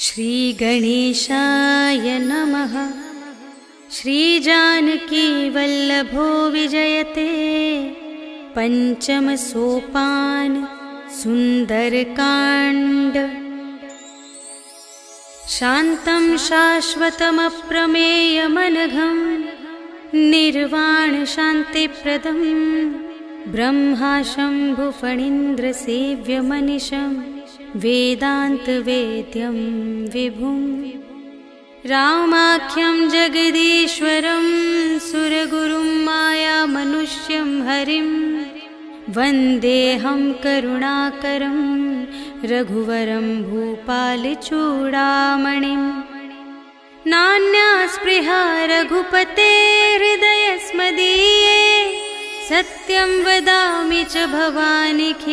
श्री गणेशाय नमः। श्रीजानकी वल्लभो विजयते पंचम सोपान सुंदरकांड। शांतं शाश्वतमप्रमेयमनघं निर्वाण शांतिप्रदं ब्रह्मा शंभुफणीन्द्र सेव्यमनिशं वेदान्तवेद्यं विभुं। रामाख्यं जगदीश्वरं सुरगुरुं मायामनुष्यं हरिं वन्देऽहं करुणाकरं रघुवरं भूपालचूडामणिं। नान्या स्पृहा रघुपते हृदयस्मदीये सत्यं वदामि च भवानिखिलान्तरात्मा।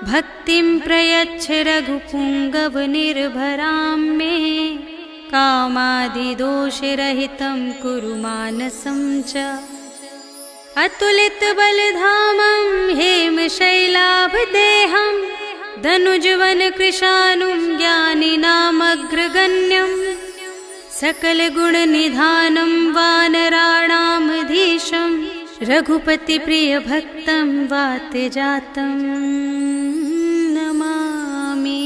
भक्तिं प्रयच्छ रघुपुङ्गवनिर्भरां मे कामादिदोषरहितं कुरु मानसं च। अतुलितबलधामं हेमशैलाभदेहं धनुजवनकृशानुं ज्ञानिनामग्रगण्यं सकलगुणनिधानं वानराणामधीशं रघुपतिप्रियभक्तं वातजातं नमामि।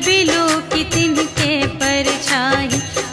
बिलो की तिनके परछाई,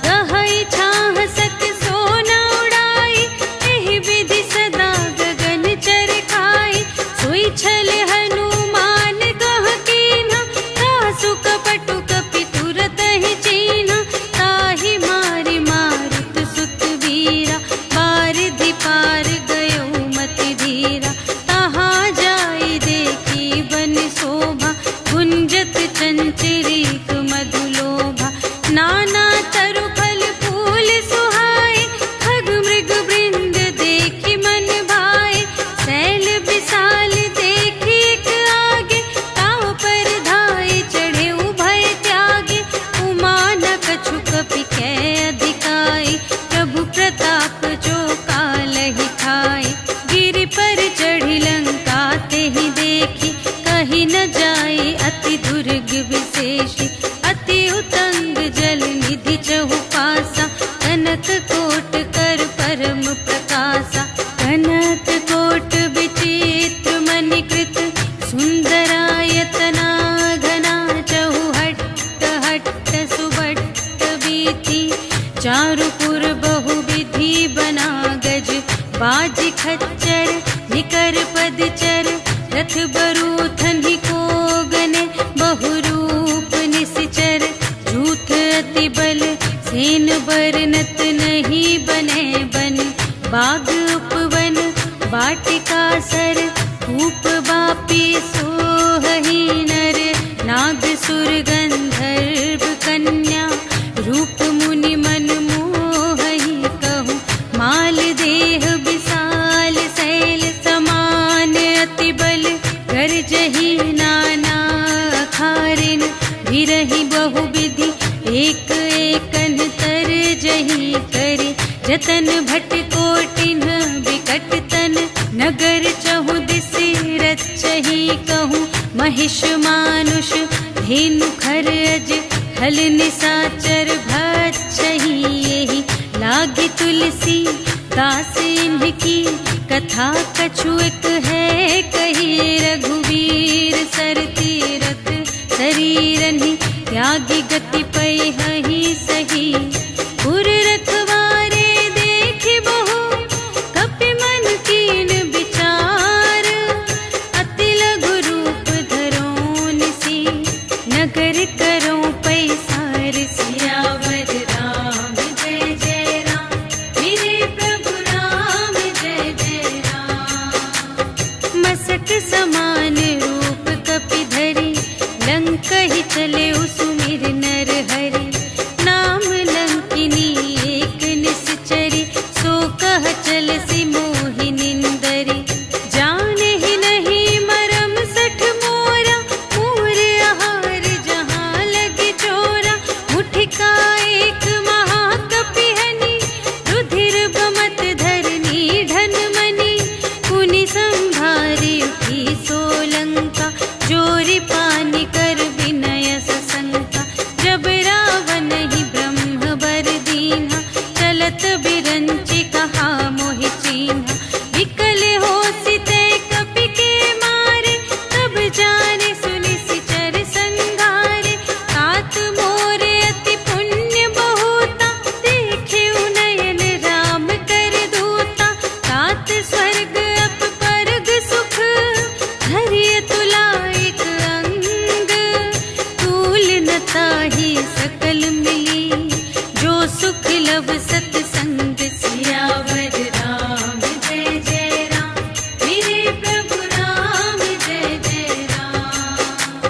रहई छाह सक सोना उड़ाई, एहि विधि सदा गगन चरखाई। सोई छल हनुमान कह कीन्हा, सासु कपटु कपि तुरत ही चीन्हा। ताहि मारि मारुत सुत वीरा, बारिधि पार गयो मति धीरा। तहाँ जाई देखी बन शोभा, गुंजत चंचरीक मधुलोभा। नाना तरु फल फूल सुहाए, खग मृग वृंद देखी मन भाए। सैल विशाल देखी एक आगे, ताव पर धाये चढ़े उभय त्यागे। उमा न कछु कपि कै अधिकाई, प्रभु प्रताप जो कालहि खाए। गिरि पर चढ़ी लंका तेहि देखी, कही न जाई अति दुर्ग विशेषी। अति उतंग जल निधि चहु पासा, कनक कोट कर परम प्रकाशा। कनक कोट विचित्र मणिकृत, सुंदरायतना घना। चहु हट्ट हट्ट सुभट्ट बीथी, चारुपुर बहु विधि बना गज। बाज खच्चर निकर पदचर, रथ बरूथन ही कोगने। बहुरूप निश्चर झूठ अति बल, सेन बरनत नहीं बने बन। बाग उपवन वाटिका सर, धूप बापी सोहहि नर। नाग सुर गंधर्व कन्या, रूप मुनि मन मोहहि कहूँ। माल देह विशाल शैल समान, अति बल गरजहि नाना अखारिन। भिरहि बहु विधि एक एकन तरजहि करे। जतन भट कोटिन विकट तन, नगर चहु दिसि रचहि कहूँ। महिष मानुष धेनु खरज, हल निसाचर भक्षहि एहि। लागी तुलसी दास इनकी, कथा कछु एक है कही। रघुवीर सर तीरथ शरीरनि, त्यागी गति पैहि सही। पुर रखवारे देखि बहु, कपि मन कीन विचार। अति लघु रूप धरो निसी, नगर करो पैसार। सियावर राम जय जय राम, मेरे प्रभु राम जय जय राम। मसक समान रूप कपि धरि, लंकहि चले सुमिर नर हरि। नाम लंकिनी एक निश्चरी, सो कह चलसि मोहि निंदरी। जाने ही नहीं मरम सठ मोरा, मोर आहार जहाँ लगे चोरा। मुठिका एक महाकपि हनि, रुधिर बमत धरनी ढन मनि। पुनि संभारी उठी सोलंका, जोरी पानी कर विनय सशंका। जब रावण ही ब्रह्म बर दीन्हा, चलत बिरंचि कहा मोहि चीन्हा। विकल होसि तै कपि के मारे, तब जाने सुनि सिचर संघारे। तात मोर अति पुण्य बहुता, देखे नयन राम कर दूता। तात स्वर्ग अप परग सुख, धरिय तुला एक अंग। तूल न ताहि सकल मिली, जो सुख लव सतसंग। सियावर राम जय जय राम, मेरे प्रभु राम जय जय राम।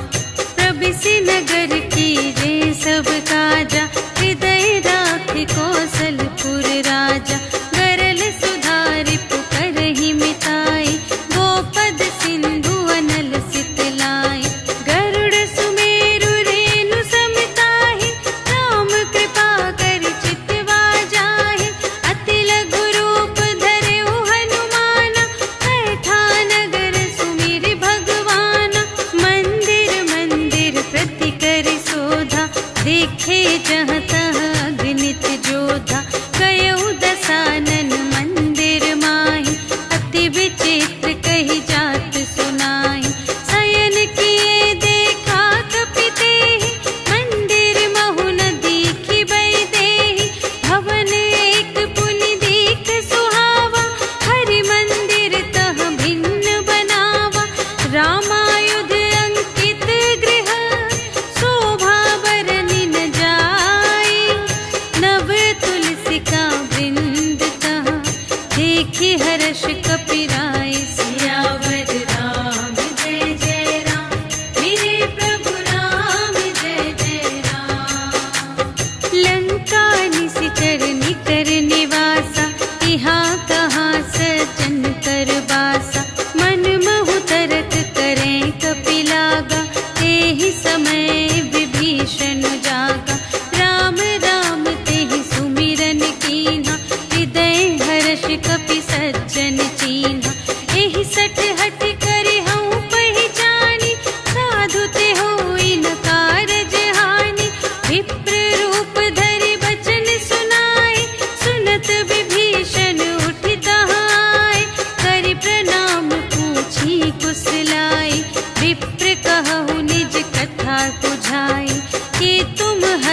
प्रबिसि नगर कीजे सब काजा, हृदय राखि कौशलपुर राजा। गरल सुधारि पुकारहि मिताई, गोपद सिंधु अनल सितलाई। गरुड़ सुमेरु रेणु समताहि, राम कृपा करि चितवा जाहि। अति लघु रूप धरहु हनुमाना, बैठा नगर सुमिरि भगवाना। मंदिर मंदिर प्रति करि शोधा, देखे जहाँ तहाँ अगणित जोधा। गयउ दसानन मंदिर माहि, अति विचित्र कही जात सुनाई। शयन किए देखा कपि तेहि,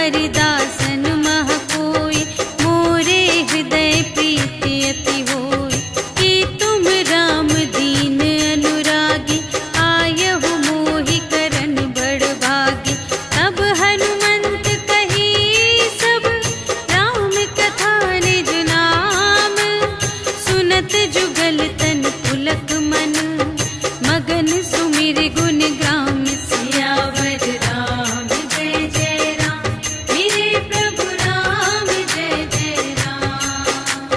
हरिदासन मह कोई, मोरे हृदय प्रीति अति होई। कि तुम राम दीन अनुरागी, आयहु मोहि करन बड़ भागी। तब हनुमंत कही सब, राम कथा निज नाम। सुनत जुगल तन पुलक मन, मगन सुमिर गुण ग्राम। सियावर राम जय जय राम, मेरे प्रभु राम जय जय राम।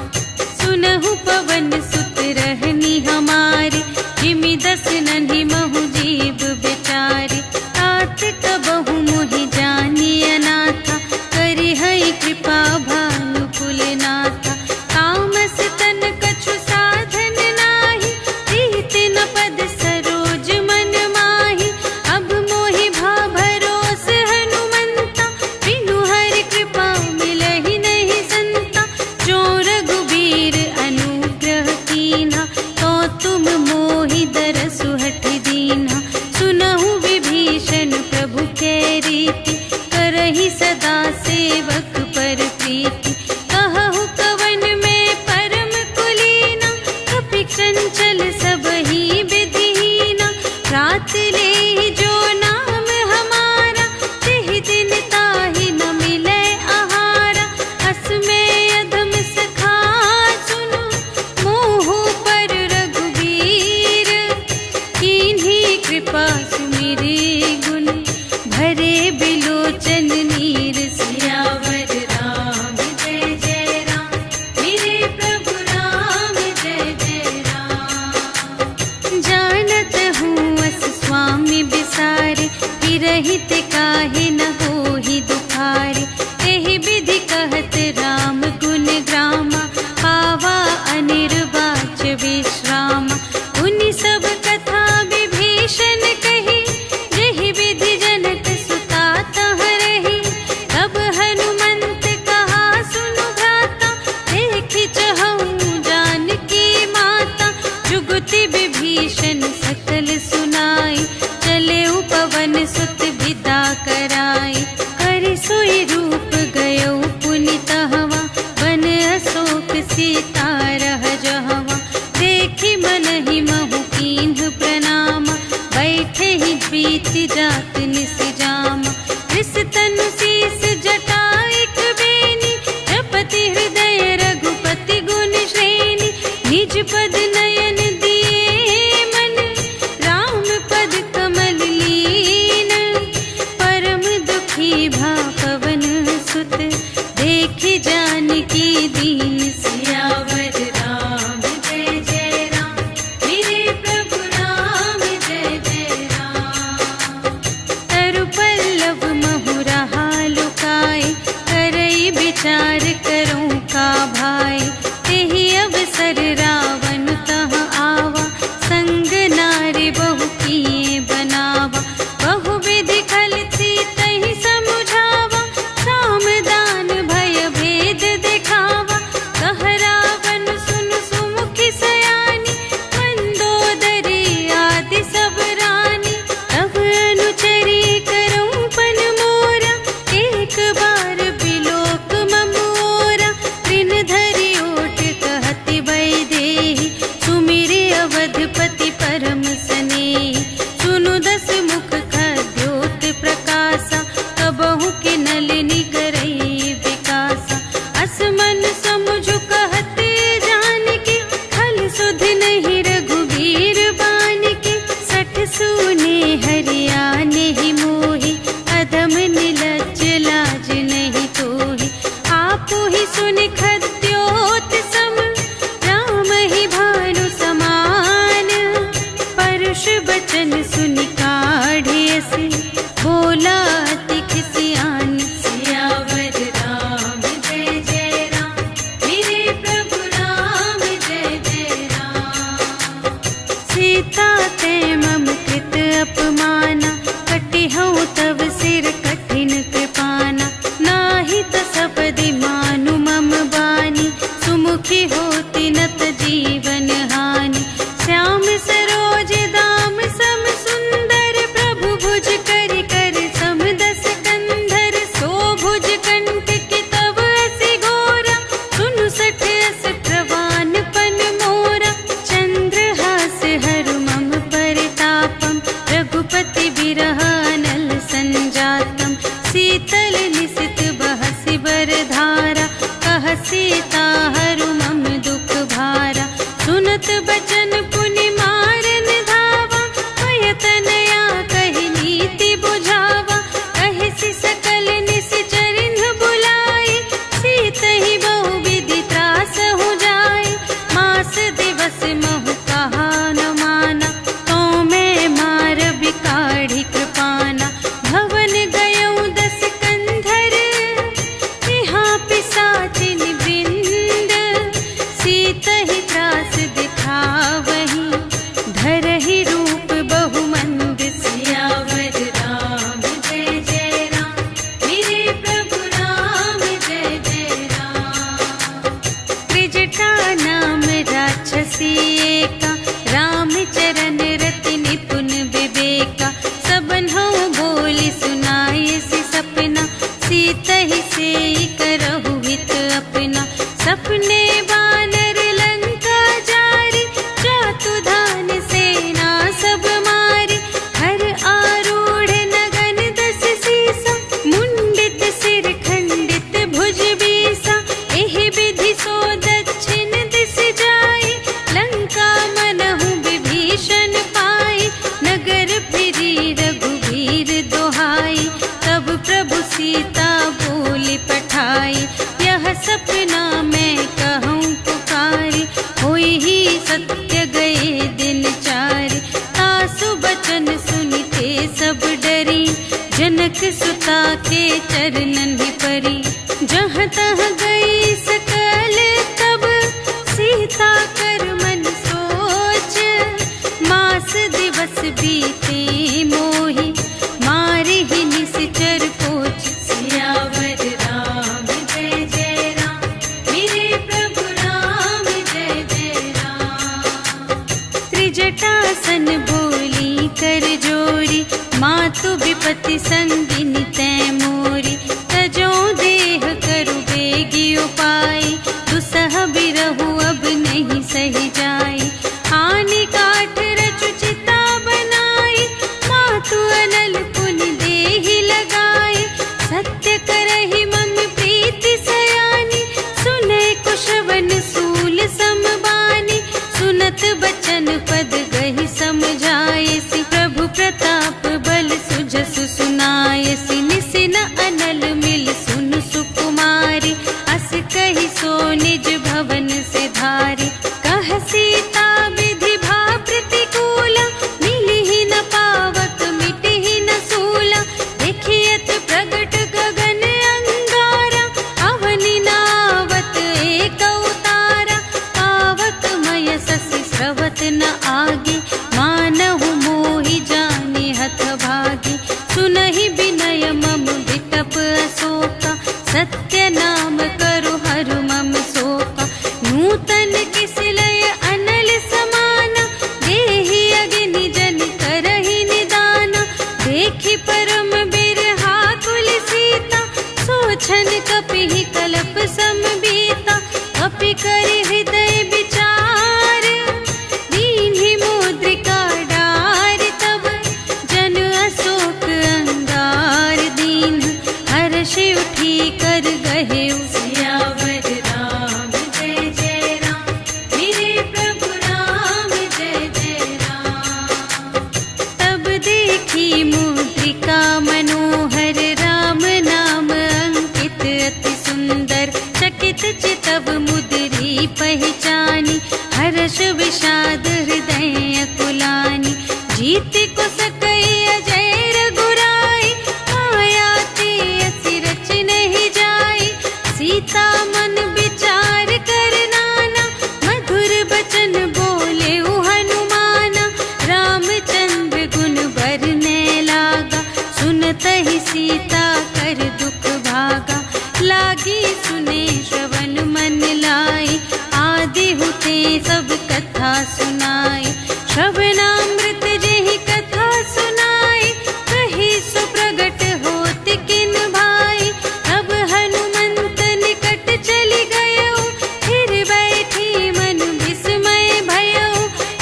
सुनहु पवन सुत रहनी हमारी, जिमि दस नन्हि महु जीव बेचारी। तात कबहु मोहि जानी अनाथा, करिहै कृपा भानु कुलनाथा। तामस तन कछु साधन नाही, प्रीति न पद सरोज मन माही। अब मोहि भा भरोस हनुमंता, बिनु हरि कृपा मिलहि नहीं संता। जो रघुबीर अनुग्रह कीन्हा, तो तुम मोहि दरसु हठि दीन्हा। सुनहु विभीषण प्रभु कै रीति, करहि सदा सेवक पर प्रीति। कहहु कवन में परम कुलीना, कपि चंचल सबहि विधिहीना। रात लेहि जो नाम हमारा, तिहि दिन ताहि न मिलै आहारा। अस में अधम सखा सुनु, मोहु पर रघुबीर। कीन्ही कृपा सुमिरि गुण, भरे बिलोचन नीर। सियावर राम जय जय राम, मेरे प्रभु राम जय जय राम। जानत हूँ अस स्वामी बिसारे, हिरहित काहे न होहि दुखारे। एहि विधि कहत राम गुण ग्रामा, पावा अनिर्वाच विश्रामा। उनि सब कथा विभीषण कही, जेहि विधि जनक सुता तह रही। तब हनुमंत कहा सुनु भ्राता, देखि चहऊँ जानकी माता। जुगति विभीषण सकल सुनाई, चले पवन सुत विदा कराई। करि सोई रूप गयो पुनि तहवा, बन अशोक सीता रह जहवा। देखि मनहि महु कीन्ह प्रणामा, बैठे ही प्रीति जात निस जामा। रिस तनु शीस जटा एक बेनी, जपति हृदय रघुपति गुण श्रेणी। निज पद नयन दिए मन, राम पद कमल लीन। परम दुखी भा पवन सुत, देखि जानकी दीन। सियावर राम जय जय राम, मेरे प्रभु राम जय जय राम। तरु पल्लव महु रहा लुकाई, करई विचार करूँ का भाई। तेहि अवसर रावण तह आवा, संग नारी बहु किए बनावा। बहु विधि खलती तहि समुझावा, साम दान भय भेद दिखावा। कह रावण सुनु सुमुखी सयानी, मंदोदरी आदि सब रानी। तब अनुचरी करऊँ पन मोरा, एक बार बिलोक ममोरा। दिन धरि ओट कहति वैदेही, सुमिरि अवधपति परम स्नेही। सुनु दस मुख खद्योत प्रकाशा, कबहु के नलिनी करई विकासा। अस मन समुझ कहत जानकी, खल सुध नहीं रघुबीर बानकी। सठ सूने हरियाने ही मोहि, अधम निलज्ज लाज नहीं तोहि। आपु ही सुनि खद्योत सम, राम ही भानु समान। परुष बचन सुनि काढ़ियसि, बोला अति खिसियान। सिया तहि से करहु हित अपना। सपने बानर लंका जारी, जातु धान सेना सब मारी। हर आरूढ़ नगन दस सीसा, मुंडित सिर खंडित भुज बीसा। एहि विधि सो दक्षिण दिस जाई, लंका मनहु विभीषण पाई। नगर फिरी रघुवीर दोहाई, तब प्रभु सीता बोली पठाई। यह सपना मैं कहूँ पुकारी, होई ही सत्य गए दिन चारि। तासु बचन सुनिते सब डरी, जनक सुता के चरणन ही परी। जहाँ तहाँ गई सकल तब, सीता कर मन सोच। मास दिवस बीते मोहि, मारे ही निश्चर पोच। सियावर राम जय जय राम, मेरे प्रभु राम जय जय राम। त्रिजटासन बोली कर जोरी, मातु विपति संगिनी तै मोरी। तजो देह करु बेगी उपाई, दुसह बिरहु अब नहीं सही जाई। आने काठ रचु चिता बनाई, मातु अनल पुन देहि लगाई। सत्य करहि मम प्रीति सयानी, सुने कुशवन सूल समबानी। सुनत बचन पद गहि समझायसि, प्रभु प्रताप बल सुजसु सुनायसि। निसिन अनल मिल सुन सुकुमारी, अस कहि सो निज भवन से धारी। कह सीता विधि भा प्रतिकूला, मिलिहि न पावक मिटिहि न सूला। देखियत प्रगट गगन अंगारा, अवनि नावत एक अवतारा। पावक मय शशि स्रवत न आगे, मानहु मोहि जाने हथ भागी। सुनहि विनय मम विटप अशोका, सत्य नाम करु हरु मम शोका। नूतन किस लय अनल समाना, देहि अग्नि जन करहि निदाना। देखि परम बिरहा कुल सीता, सोछन कपिहि कलप समबीता। कपि करि हृदय विचार, दीन्हि मुद्रिका डार। तब जन अशोक अंगार दीन, हर्षि उठी कर गहेउ। सियावर राम जय जय राम, मेरे प्रभु राम जय जय राम। तब देखी मुद्रिका मनोहर, राम नाम अंकित अति सुंदर। चकित चितव मुद्री पहचानी, हर्ष विषाद हृदय अकुलानी। जीत को सकई अजय रघुराई, माया ते असि रच नहीं जाई। सीता मन विचार कर नाना, मधुर बचन बोले हनुमाना। रामचंद्र गुण बरने लागा, सुनतहि सीता कर दुख भागा। लागी सुने श्रवण मन लाई, आदि हुते सब कथा सुनाई। श्रवणामृत जेहि कथा सुनाई, कही सो प्रगट होत किन भाई। तब हनुमंत निकट चली गयो, फिर बैठी मन विस्मय भयो।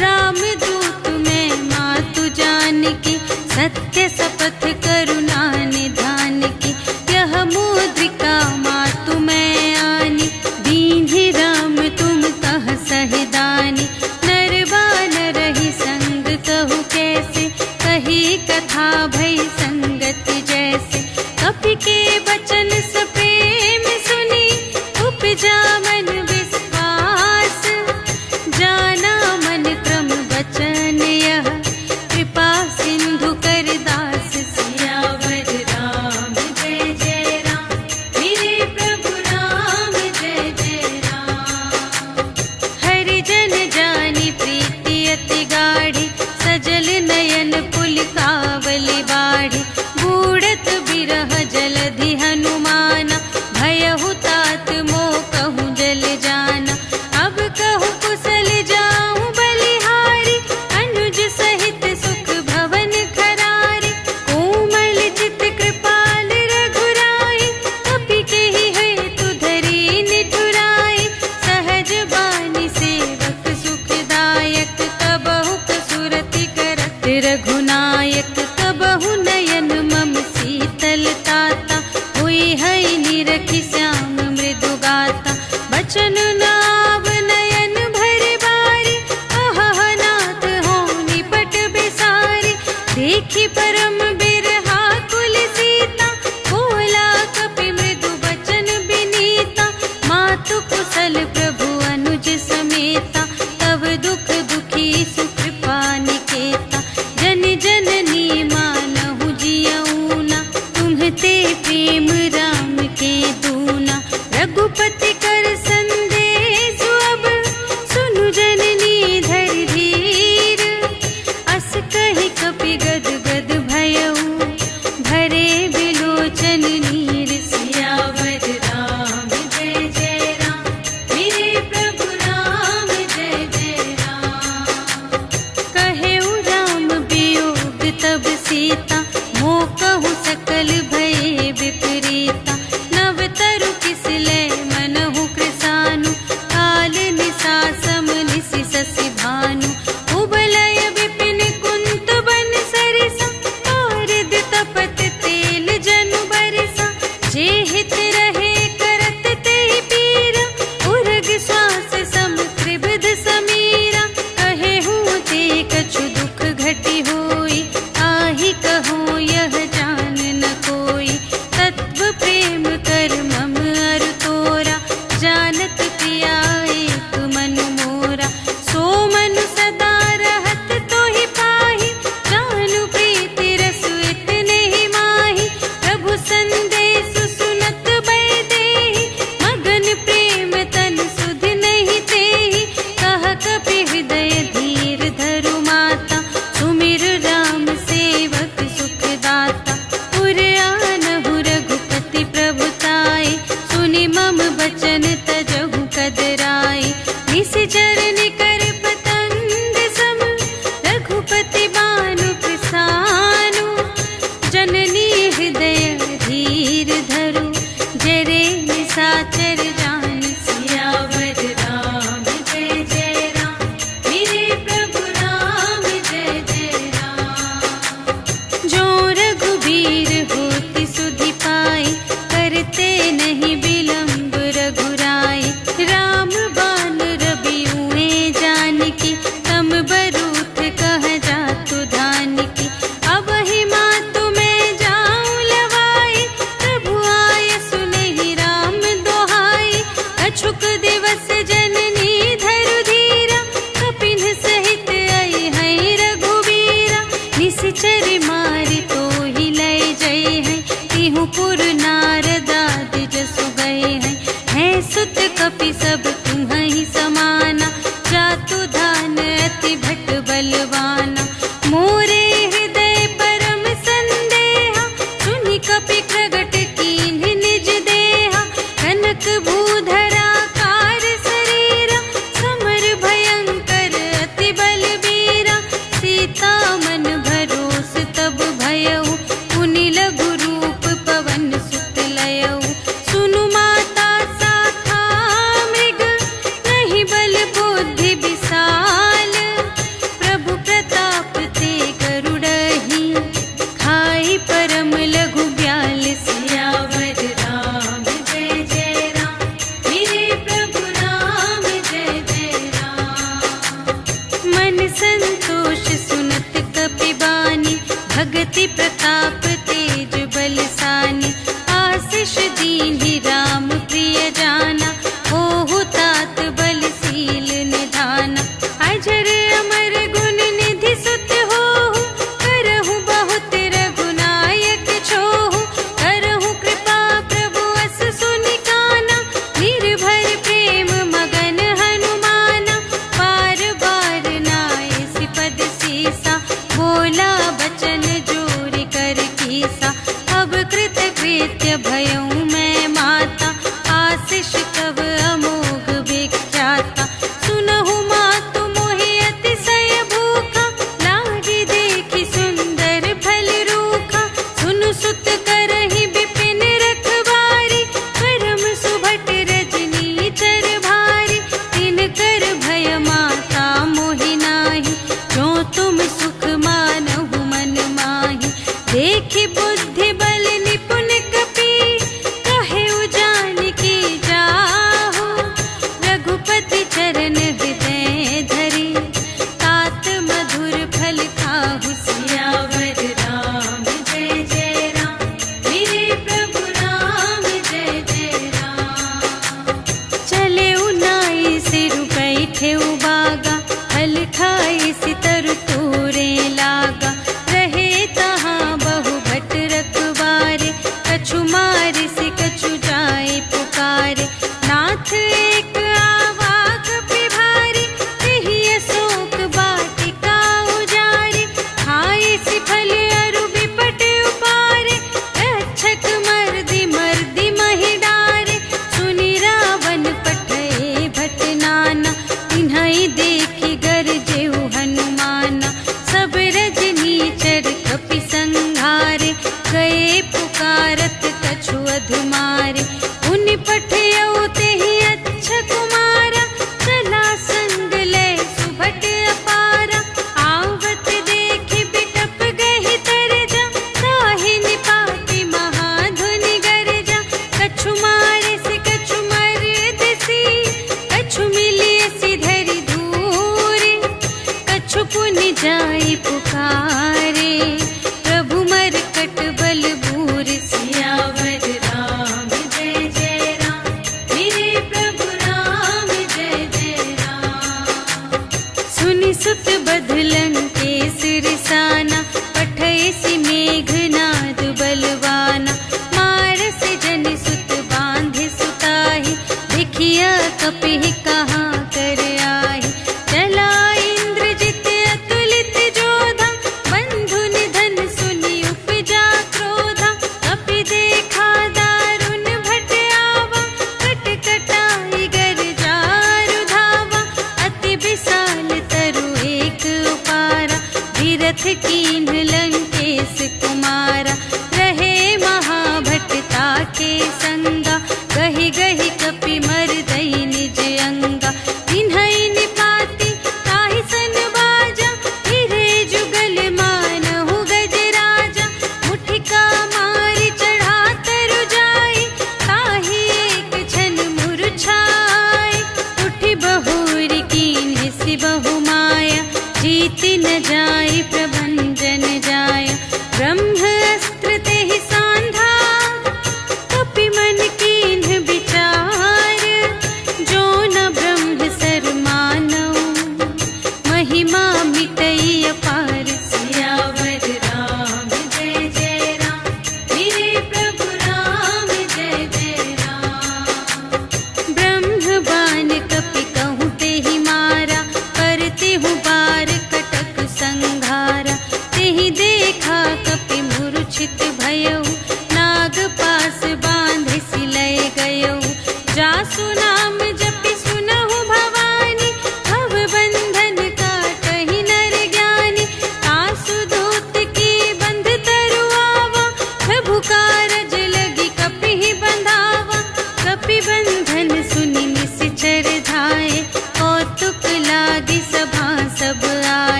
राम दूत मैं मातु जानकी, सत्य शपथ करुणा निधान की। यह मुद्रिका मातु मैं आनी, दीन्हि राम तुम कह सहिदानी। नर श्याम मृदु गाता, बचन नाव नयन भर बारी, अहह नाथ हो निपट बिसारी। देखी परम बिरहा कुल सीता, बोला कपि मृदु बचन बिनीता। मातु कुशल प्रभु अनुज समेता, तब दुख दुखी सुकृपा निकेता। जन जननी मानहु जियऊना, तुम्हते प्रेम राम के दूना। रघुपति कर संदेश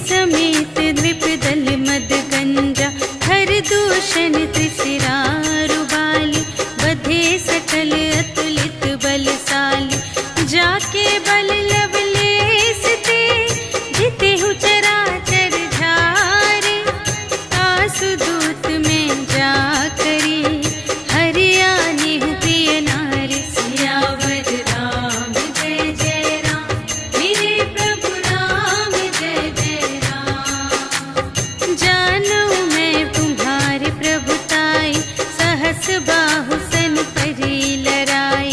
समेत नृपदल मद गंजा हर दूषण त्रिशिरारु बाली बधे सकल अतुलित बलशाली जाके बल लवलेस ते जिते हु चराचर झारे आसुदूत में जा करी हरियाणी हूँ प्रिय नारी सियावर राम जय जय राम मेरे प्रभु राम जय जय राम जानो मैं तुम्हारे प्रभुताई सहस बाहु सन परी लराई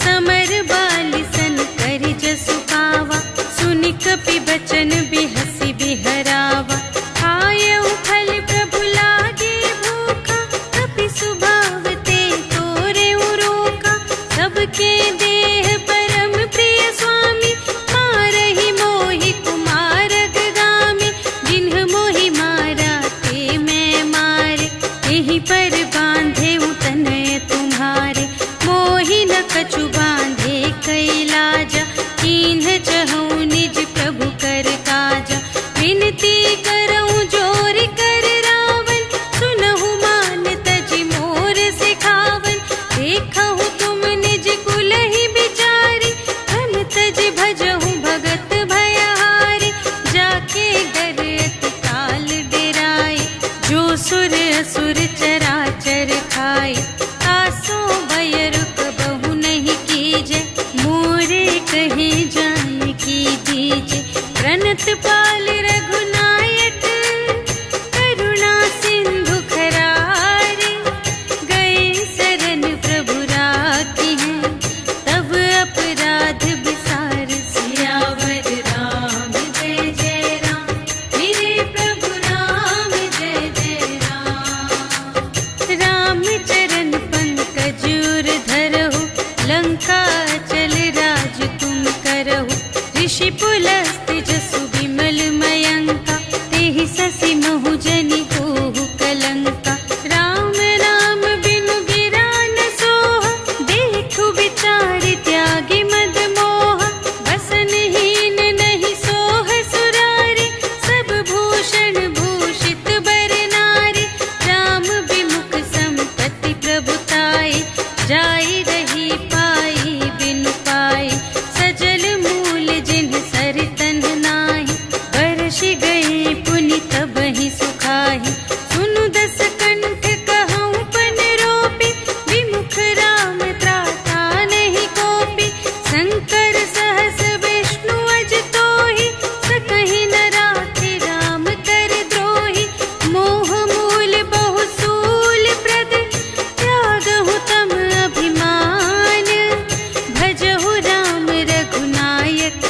समर बाली सन करि जसु पावा सुनि कपि बचन बिहसी बिहरावा आयऊ फल प्रभु लागे भूखा कपि सुभाव ते तोरे रोका सबके देह परम प्रिय स्वामी मारहि मोहि कुमारग गामी जिन्ह मोहि मारा ते मैं मारे यहीं पर बांधे तनय तुम्हारे मोहि न कछु बांधे कैलाजा कीन्ह चहूँ निज प्रभु कर काजा विनती करऊँ जोर कर रावण सुनहु मान तजि मोर सिखावन देखहु तुम निज कुल ही बिचारी धन तजि भजहु भगत भयहारी जाके डर अति काल डेराए जो सुर असुर चराचर खाए आसो भय रुक बहु नहीं कीजे मोरे कहे जान की दीजे प्रणत पाल रघुनायक करुणा सिंधु खरारे गए शरण प्रभु राखी हैं तब अपराध विसार सियावर राम जय जय राम मेरे प्रभु राम जय जय राम चरण पंकज उर धरहु लंका चल राज तुम करहु ऋषि पुलस्त जसु विमल मयंका तेहि ससि महु जनि होहु कलंका राम नाम बिनु गिरा न सोह देखु विचार त्यागी मद मोह बसनहीन नहीं सोह सुरारी सब भूषण भूषित बर नारी राम विमुख संपत्ति प्रभुताई जाई रही पाई बिनु पाई सजल मूल जिन्ह सर तन नाही बरसि गए पुनि तबहि सुखाहि सुनु दस कंठ कहऊँ पन रोपी विमुख राम त्राता नहीं कोपी शंकर सहस विष्णु अज तोहि सकहि न राखे राम कर द्रोही मोह मूल बहु सूल प्रद त्यागहु तम अभिमान भजहु राम रघुनायक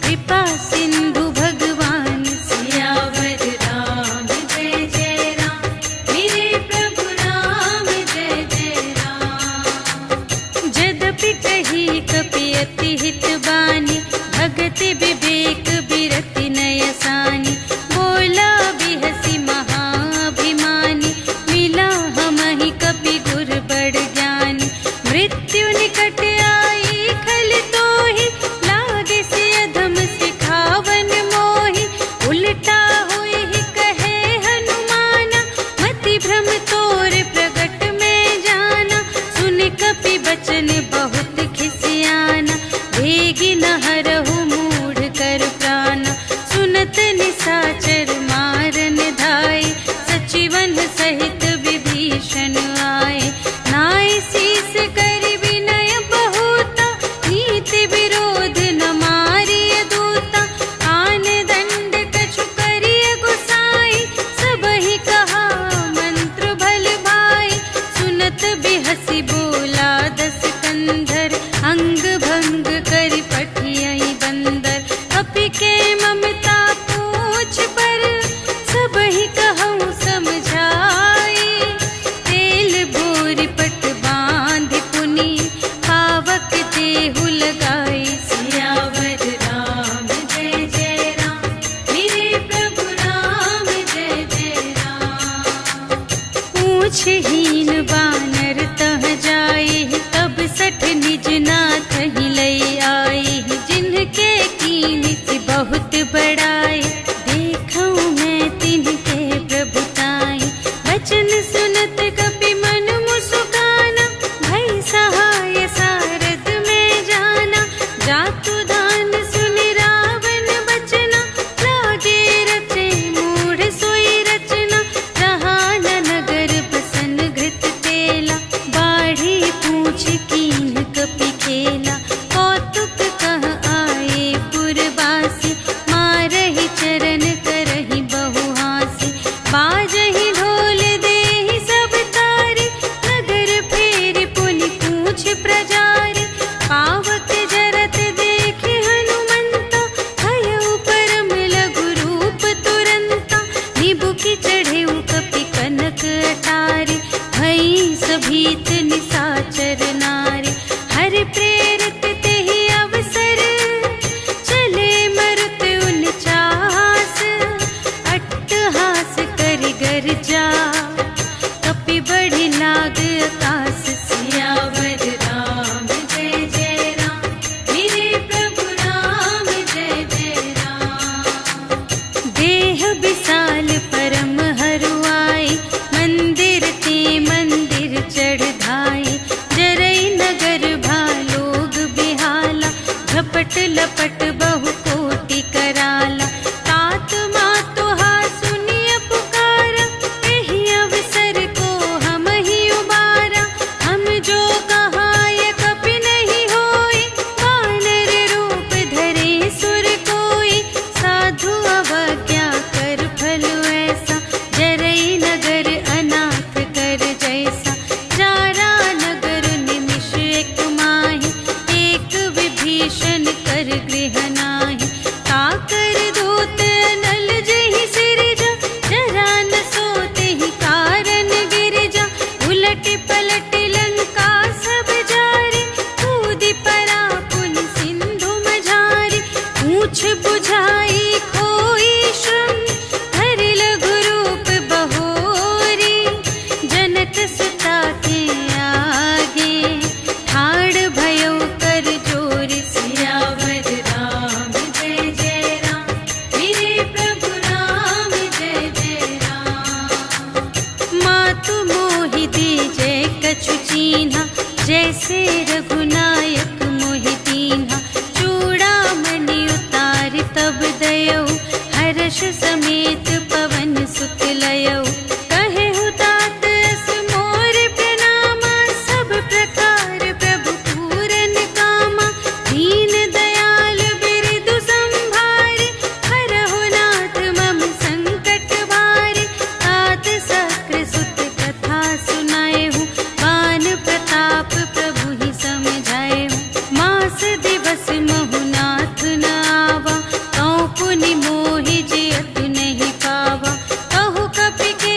कृपा सिंधु भगवान सियावर राम जय जय राम मेरे प्रभु राम जय जय राम जदपि कही कपि अति हित बानी भगति विवेक बिरति नयसानी बोला बिहसी महाभिमानी मिला हमहि कपि गुर बड़ ज्ञानी मृत्यु निकट आई खल तोहि लागे से अधम सिखावन मोहि उल्टा हुई ही कहे हनुमाना मति भ्रम तोर प्रगट में जाना सुन कपि बचन बहुत खिसियाना भेगी न हरहु मूढ़ कर प्राणा सुनत निसाचर मारन धाय सचिवन सहित विभीषण आए नाय शीस कर विनय बहुता नीति विरोध न मारिय दूता आन दंड कछु करिय गुसाई सबहि कहा मंत्र भल भाई सुनत बिहसी बोला दस कंधर अंग भंग करि पठियहि बंदर अपि के ममता पूछ पर सबहि कहऊँ समझाई तेल बोर पट बांध पुनि पावक देहु लगाई सियावर राम जय जय राम मेरे प्रभु राम जय जय राम पूछहीन बानर तह जाए तब सठ निज नाथ ही लई आई जिनके कीमत बहुत बड़ाए गर्जा, कपि बढ़ि लाग आकाश सियावर राम जय जय राम, मेरे प्रभु राम जय जय राम। देह विशाल परम हरुआई, मंदिर ते मंदिर चढ़ धाई, जरई नगर भालोग बिहाला, झपट लपट बहु कोटि कराला। तात मातु हा सुनिय पुकारा, एहि अवसर को हम ही उबारा। हम जो कहाय कपि नहीं होई, वानर रूप धरे सुर कोई। साधु अवज्ञा कर फल ऐसा, जरई नगर अनाथ कर जैसा। जारा नगर निमिष एक माहि, एक विभीषण कर गृह नाही। काकर दूत अनल जहि सिरजा, जरा न सोते ही कारण गिरजा। उलट पलट लंका सब जारी, कूदि परा पुन सिंधु मझारी। पूछ बुझाई खोई श्रम, धरि लघु रूप बहोरी। जनक सुता के आगे, ठाड़ भयो कर जोर। सियावर राम जय जय राम, मेरे प्रभु राम जय जय राम। मातु मोहि दीजै कछु चीन्हा, जैसे रघुनायक मोहि दीन्हा। चूड़ामणि उतारि तब दयौ, हर्ष समेत पवन सुत लयौ। कहेहु तात अस मोर प्रणामा, सब प्रकार प्रभु पूरन कामा। दीन दयाल बिरदु संभारे, हरहु नाथ मम संकट भारे। तात सक्र सुत कथा सुनाएहु, बान प्रताप प्रभु ही समझाएहु। मास दिवस महु नाथ न आवा, तौ पुनि मोहि जियत नहीं पावा। कहु कपि के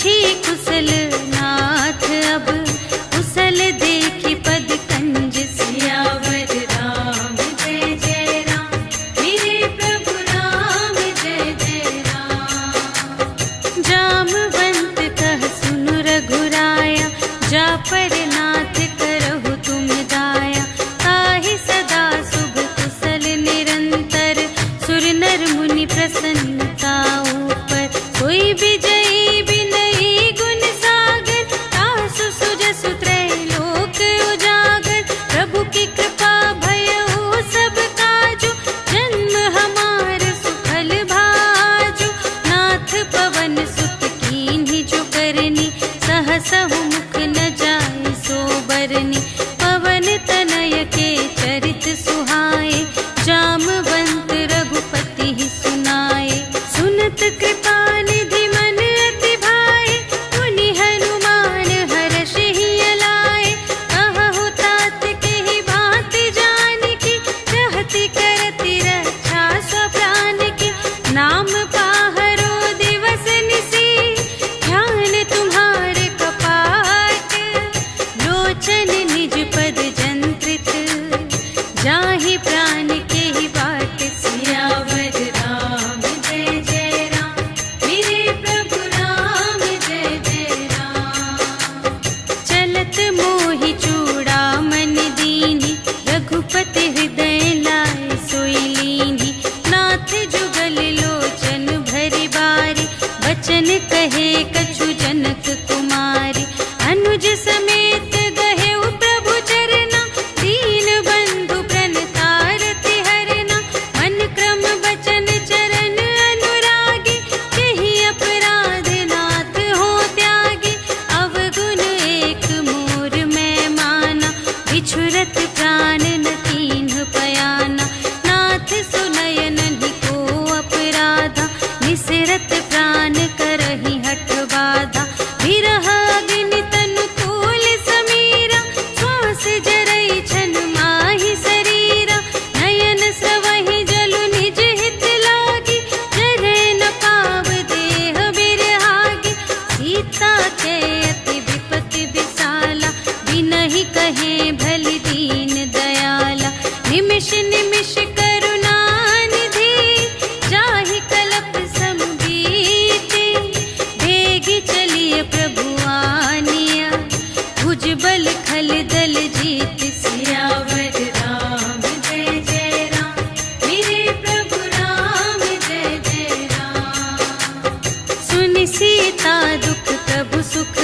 पूछी कुशल नाथ अब कुशल देखी पद कंज सियावर राम जय जय राम मेरे प्रभु राम जय जय राम। जामवंत कह सुनु रघुराया जा पर नाथ करहु तुम दाया ताहि सदा शुभ कुशल निरंतर सुर नर मुनि प्रसन्नता ऊपर कोई विजयी बिनयी गुण सागर तासु सुजसु त्रैलोक उजागर प्रभु की कृपा भयउ सब काजु जन्म हमार सुफल भाजु नाथ पवन सुत कीन्ही जो करनी सहसहु मुख न जाय सो बरनी पवन तनय के चरित सुहाए जामवंत रघुपति ही सुनाए सुनत कृपा निधि मन अति भाए मुनि हनुमान हर्षि हियलाए कहहु तात केहि बात जानकी रहति करति रक्षा स्वप्राण की नाम पाहरो दिवस निसी ध्यान तुम्हारे कपाट लोचन निज पद जंत्रित जाहि प्राण के ही बाट सियावर राम जय जय राम मेरे प्रभु राम जय जय राम। चलत मोहि चूड़ामन दीन्ही रघुपति हृदय लाए सोई लीन्ही नाथ जुगल लोचन भरि बारी बचन कहे कछु जनक कुमारी अनुज समेत गहेउ प्रभु चरना दीन बंधु प्रणतारति हरना मन क्रम बचन चरण अनुरागी केहि अपराध नाथ हो त्यागी अवगुण एक मोर मैं माना बिछुरत प्राण न कीन्ह पयाना नाथ सुनय नहि को अपराधा निसिरत प्राण करहि हठ बाधा विरह अग्नि तनु तूल समीरा श्वास जरई छन माहि शरीरा नयन स्रवहि जलु निज हित लागी जरै न पाव देह बिरहागी सीता के अति विपति विसाला बिनहि कहे भलि दीन दयाला निमिष निमिष करुणा निधि जाहि कलप सम बीति भेगी चलिए प्रभु आनिया भुज बल खल दल जीत सियावर राम जय जय राम मेरे प्रभु राम जय जय राम। सुनि सीता दुख प्रभु सुख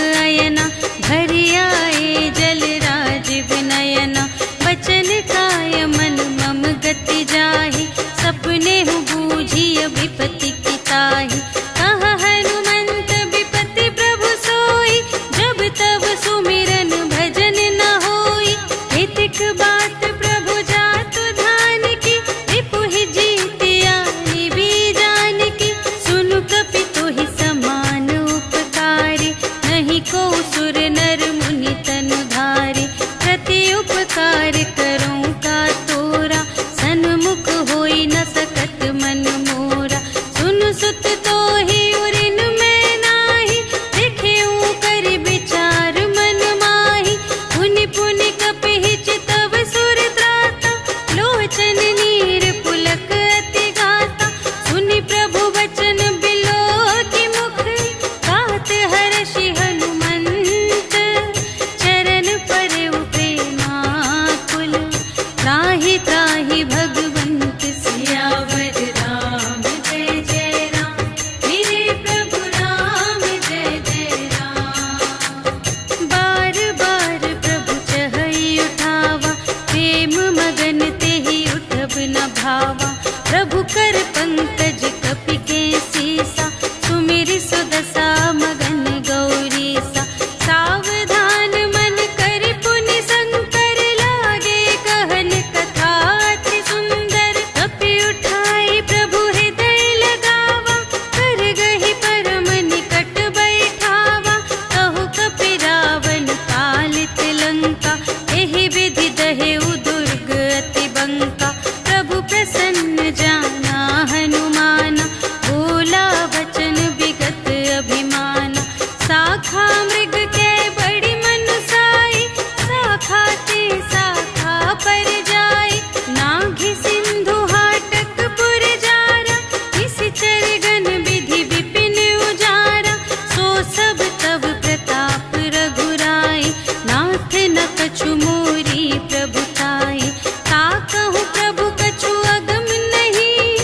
शाखा मृग के बड़ी मनुसाई, शाखा ते शाखा पर जाई। नाघि सिंधु हाटक पुर जारा, निशिचर गण विधि विपिन उजारा। सो सब तब प्रताप रघुराई, नाथ न कछु मोरी प्रभुताई। ताकहु प्रभु कछु अगम नहीं,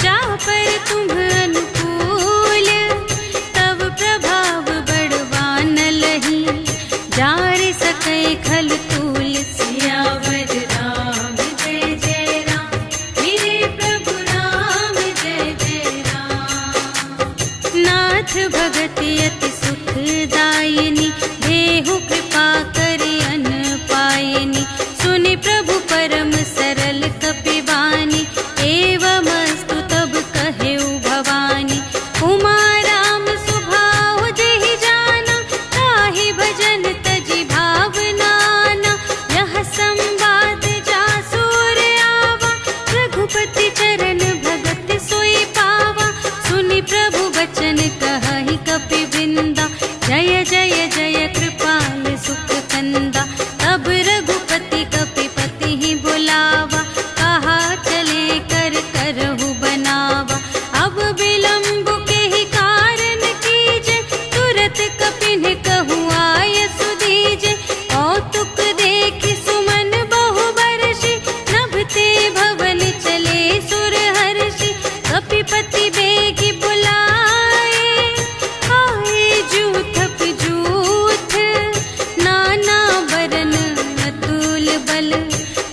जा पर तुम अनुकूल। तब प्रभाव बड़वान लही, जार सकै खल तूल। सियावर राम जय जय राम, मेरे प्रभु राम जय जय राम। नाथ भगति अति सुखदायिनी, देहु कृपा करि अन पायिनी। सुनि प्रभु परम सरल कपिवानी, एवमस्तु तब कहेउ भवानी। उमा राम सुभाव जेहि जाना, ताहि भजन तजि भावनाना। यह संवाद जासुर आवा, रघुपति चरण भगत सोई पावा। सुनि प्रभु वचन कहहि कपिवृंदा, जय जय जय कृपाल सुख कंदा। तब रघुपति कपिपति ही बुलावा, कहा चले कर करहु बनावा। अब विलंब के ही कारण कीजे, तुरत कपिन कहु आय सुदीजे। कौतुक देखि सुमन बहु बरषि, नभते भवन चले सुर हर्षि। कपिपति बेगी बुलाए, आए जूथप जूथ। नाना बरन अतुल बल,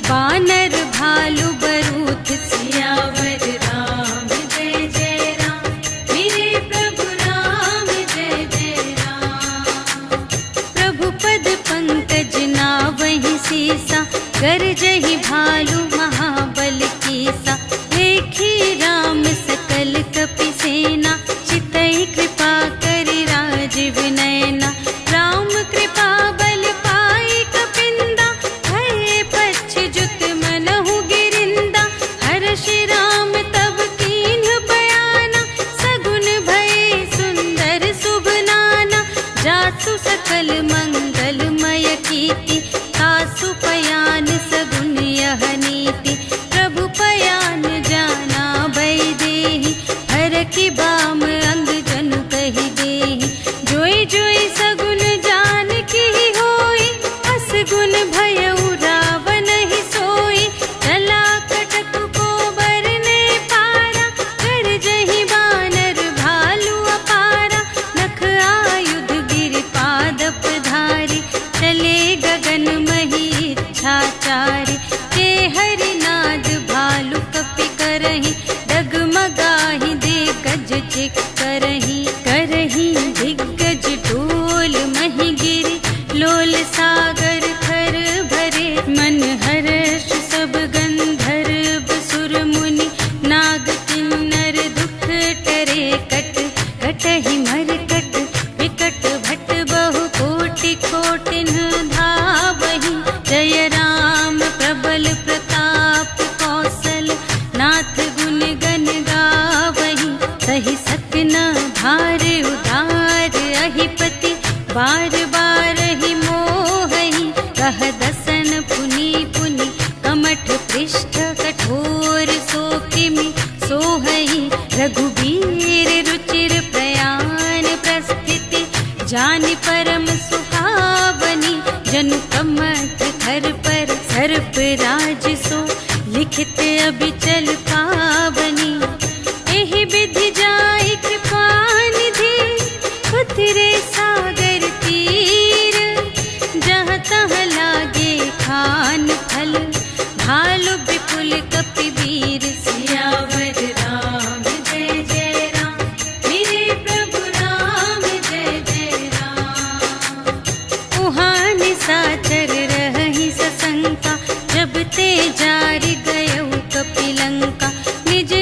बानर भालु बरूथ। सियावर राम जय जय राम, मेरे प्रभु राम जय जय राम। प्रभु पद पंकज नावहि सीसा, गरजहि भालु महाबल कीसा। देखी राम सकल कपि सेना, चितई कृपा करि राजीव नयना। राम कृपा बल पाई कपिंदा, भये पच्छजुत मनहु गिरिंदा। हर्षि राम तब कीन्ह बयाना, सगुन भये सुंदर शुभ नाना। जासु सकल मंगलमय कीर्ति, तासु पयान सगुन यह नीति। प्रभु पयान जाना भय देहि, हरखि बाम अंग जनु कहि देहि। जोई जोई सगुन जान की होई, असगुन भयउ रावण ही सोई। चला कटक को बरने पारा, गरजहि बानर भालु अपारा। नख आयुध गिरि पादप धारी, चले गगन मही इच्छाचारी। ते हरिनाद भालु कपि करहि, डगमगाहि दे गज चिक करहि। करहि दिग्गज ढोल महि गिरि, लोल सागर थर भरे। मन हर्ष सब गंधर्व सुर मुनि, नाग किन्नर दुख टरे। कट कटहि मरकट, विकट भट बहु कोटि कोटिन धावहि। जय राम प्रबल प्रताप कौशल, नाथ गुण गण गावहि। सहि सक न भार उधार अहिपति, बार बार ही मोहहि। कह दसन पुनि पुनि, कमठ पृष्ठ कठोर सो किमि सोहहि। रघुबीर रुचिर प्रयाण प्रस्थिति, जानि परम सुहावनी। जनु कमठ धर पर सर्प राज सो, लिखित अबिचल पावनी। एहि विधि जाई कृपा निधि, उतरे सागर तीर। जहाँ तहाँ लागे खान फल, भालु विपुल कपिवीर। सियावर राम जय जय राम, मेरे प्रभु राम जय जय राम। उहाँ निशाचर रहहि सशंका, जब ते जारि गयउ कपिलंका। निज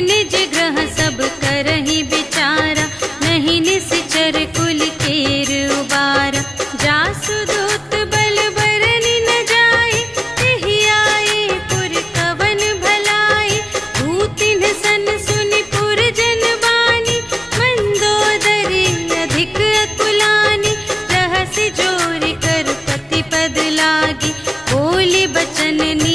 जोर कर पति पद लागी, बोली बचन नी